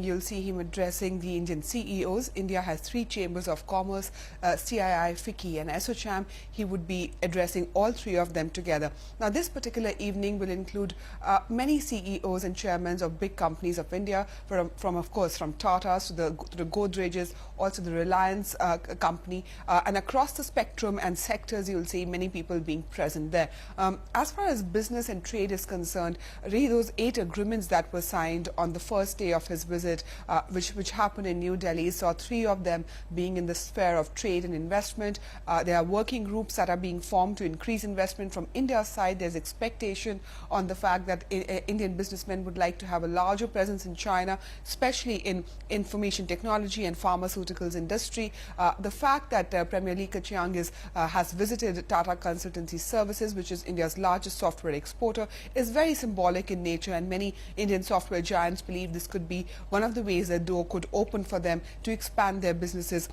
You'll see him addressing the Indian CEOs. India has 3 chambers of commerce, CII, FICCI and ASSOCHAM. He would be addressing all 3 of them together. Now, this particular evening will include many CEOs and chairmen of big companies of India, of course, from Tata's to the Godrej's, also the Reliance company, and across the spectrum and sectors, you'll see many people being present there. As far as business and trade is concerned, really those 8 agreements that were signed on the first day of his visit, which happened in New Delhi, saw 3 of them being in the sphere of trade and investment. There are working groups that are being formed to increase investment from India's side. There's expectation on the fact that Indian businessmen would like to have a larger presence in China, especially in information technology and pharmaceuticals industry. The fact that Premier Li Keqiang has visited Tata Consultancy Services, which is India's largest software exporter, is very symbolic in nature, and many Indian software giants believe this could be one of the ways the door could open for them to expand their businesses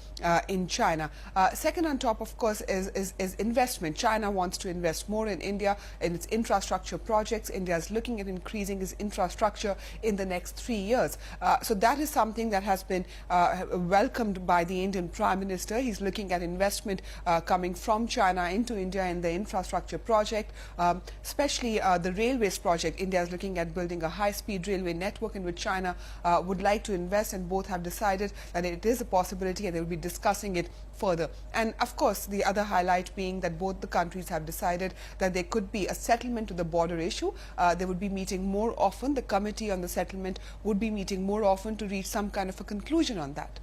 in China. Second on top, of course, is investment. China wants to invest more in India in its infrastructure projects. India is looking at increasing its infrastructure in the next 3 years. So that is something that has been welcomed by the Indian Prime Minister. He's looking at investment coming from China into India in the infrastructure project, especially the railways project. India is looking at building a high-speed railway network in which China would like to invest, and both have decided that it is a possibility and they will be discussing it further. And of course, the other highlight being that both the countries have decided that there could be a settlement to the border issue. They would be meeting more often. The committee on the settlement would be meeting more often to reach some kind of a conclusion on that.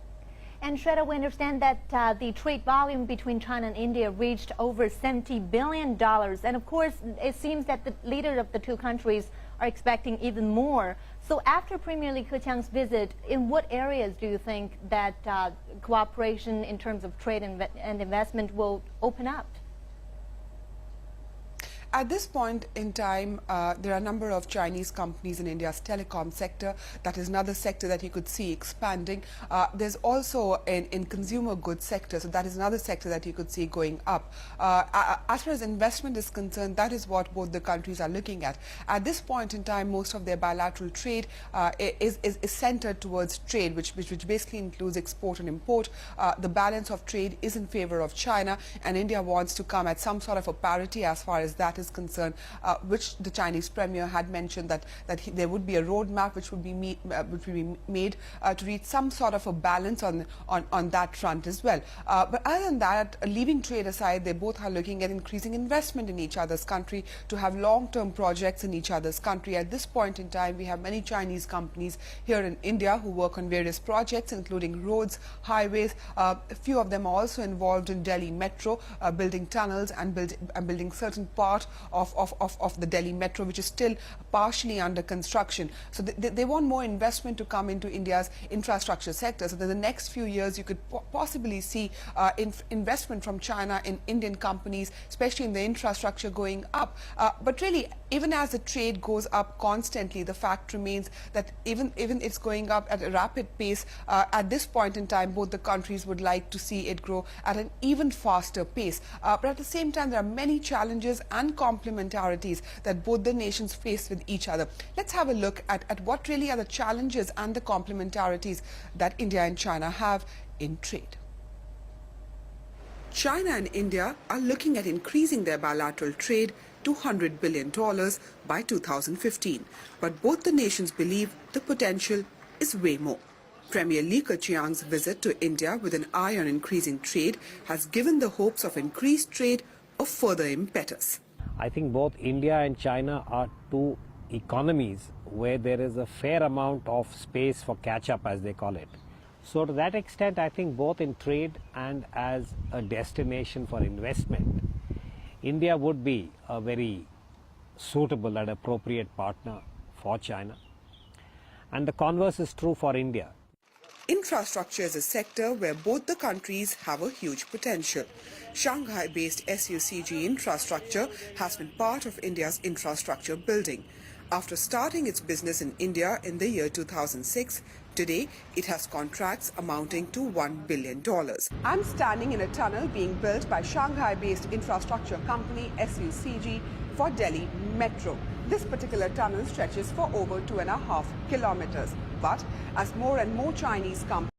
And Shweta, we understand that the trade volume between China and India reached over $70 billion. And of course, it seems that the leaders of the 2 countries are expecting even more. So after Premier Li Keqiang's visit, in what areas do you think that cooperation in terms of trade and investment will open up? At this point in time, there are a number of Chinese companies in India's telecom sector. That is another sector that you could see expanding. There's also in consumer goods sector, so that is another sector that you could see going up. As far as investment is concerned, that is what both the countries are looking at. At this point in time, most of their bilateral trade is centered towards trade, which basically includes export and import. The balance of trade is in favor of China, and India wants to come at some sort of a parity as far as that is concerned, which the Chinese Premier had mentioned that there would be a roadmap which would be made to reach some sort of a balance on that front as well. But other than that, leaving trade aside, they both are looking at increasing investment in each other's country to have long-term projects in each other's country. At this point in time, we have many Chinese companies here in India who work on various projects, including roads, highways. A few of them are also involved in Delhi Metro, building tunnels and building certain part of the Delhi Metro, which is still partially under construction. So they want more investment to come into India's infrastructure sector. So in the next few years, you could possibly see investment from China in Indian companies, especially in the infrastructure, going up. But really, even as the trade goes up constantly, the fact remains that even it's going up at a rapid pace, at this point in time, both the countries would like to see it grow at an even faster pace. But at the same time, there are many challenges and complementarities that both the nations face with each other. Let's have a look at what really are the challenges and the complementarities that India and China have in trade. China and India are looking at increasing their bilateral trade to $100 billion by 2015. But both the nations believe the potential is way more. Premier Li Keqiang's visit to India with an eye on increasing trade has given the hopes of increased trade a further impetus. I think both India and China are 2 economies where there is a fair amount of space for catch-up, as they call it. So to that extent, I think both in trade and as a destination for investment, India would be a very suitable and appropriate partner for China. And the converse is true for India. Infrastructure is a sector where both the countries have a huge potential. Shanghai-based SUCG Infrastructure has been part of India's infrastructure building. After starting its business in India in the year 2006, today it has contracts amounting to $1 billion. I'm standing in a tunnel being built by Shanghai-based infrastructure company SUCG for Delhi Metro. This particular tunnel stretches for over 2.5 kilometers. But as more and more Chinese companies